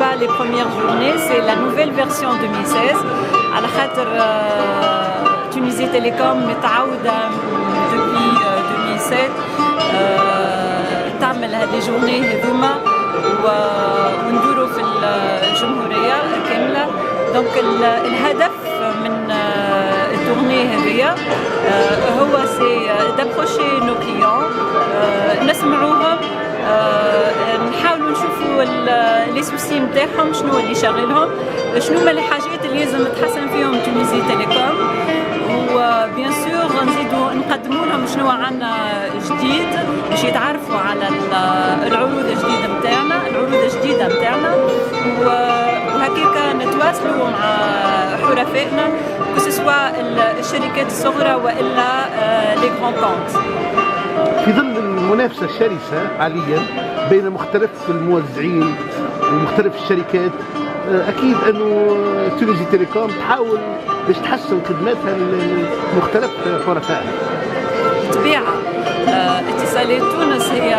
pas les premières journées, c'est la nouvelle version 2016. على خاطر تونيزي تيليكوم متعودة depuis 2007 تعمل هذه جورني هذوما وندوروا في الجمهورية كاملة. دونك الهدف من التورني هذيا هو سي دابروشي نو كليون، نسمعوهم، نحاولوا نشوفوا لي سوسي نتاعهم، شنو اللي شاغلهم، شنو هما الحاجات اللي لازم تحسن فيهم تونيزي تيليكوم، وبيان سور نزيدوا نقدموا لهم شنو عندنا جديد باش يتعرفوا على العروض الجديده نتاعنا، وهكاك نتواصلوا مع حرفائنا كسوا الشركات الصغرى والا لي غران كونت. في ظل المنافسه الشرسه حاليا بين مختلف الموزعين ومختلف الشركات، اكيد انه تونيزي تيليكوم تحاول باش تحسن خدماتها لمختلف حرفائها. بالطبيعه اتصالات تونس هي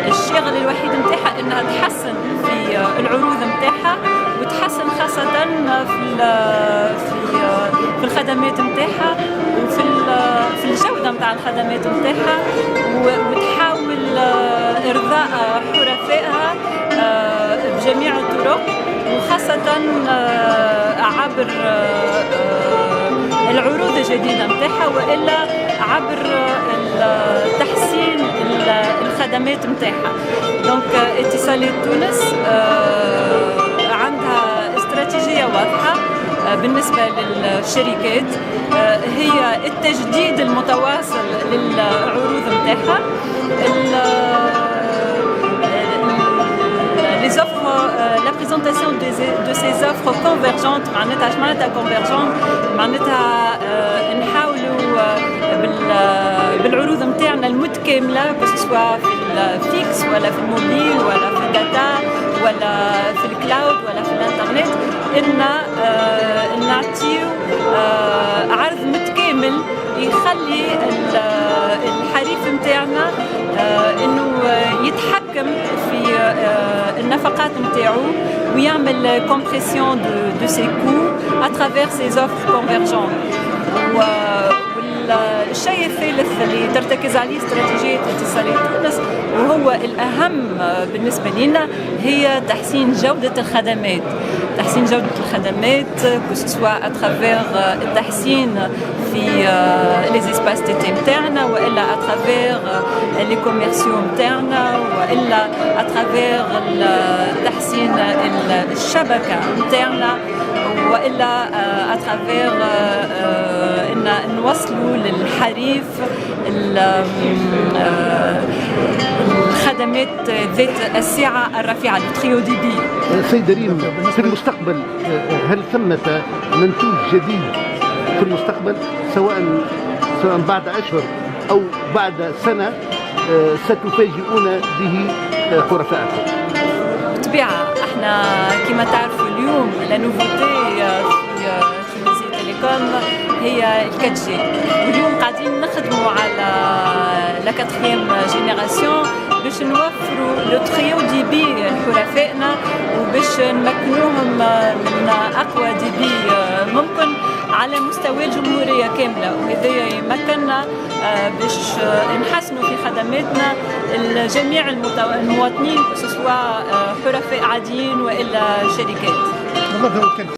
الشغل الوحيد نتاعها انها تحسن في العروض نتاعها، وتحسن خاصه في الخدمات نتاعها وفي الجوده نتاع الخدمات نتاعها، وتحاول ارضاء حرفائها بجميع الطرق، وخاصه عبر العروض الجديده نتاعها والا عبر تحسين الخدمات نتاعها. دونك اتصالات تونس عندها استراتيجيه واضحه بالنسبه للشركات، هي التجديد المتواصل للعروض نتاعها، les offres, la présentation de ces offres convergentes. معناتها اش معناتها convergente؟ معناتها نحاولوا بالعروض نتاعنا المتكامله، سواء في الفيكس ولا في الموبيل ولا في الداتا ولا في الكلاود ولا في الانترنت، ان نعطيو عرض متكامل يخلي الحريف نتاعنا انه يتحكم في النفقات نتاعو ويعمل كومبريسيون دو سي كو à travers ces offres convergentes. والشيء الثالث اللي ترتكز عليه استراتيجية اتصالات تونس وهو الأهم بالنسبة لنا هي تحسين جودة الخدمات. تحسين جودة الخدمات سواء à travers التحسين في les espaces TT نتاعنا والا à travers les commerciaux نتاعنا والا à travers تحسين الشبكة نتاعنا والا à travers ان نوصلوا للحريف الخدمات ذات السعة الرفيعة التريو دي بي. سيدة ريم، في المستقبل هل ثمة منتوج جديد في المستقبل سواء بعد أشهر أو بعد سنة ستفاجئون به حرفائكم؟ بالطبيعة احنا كما تعرفوا اليوم لا نوفوتي في تونيزي تيليكوم هي الكاتجي، واليوم قاعدين نخدموا على لا 4e جينيراسيون باش نوفروا لو تريو دي بي لحرفائنا وباش نمكنوهم من اقوى دي بي ممكن على مستوى الجمهورية كاملة، وهذا يمكننا باش نحسنوا في خدماتنا لجميع المواطنين سواء حرفاء عاديين والا شركات.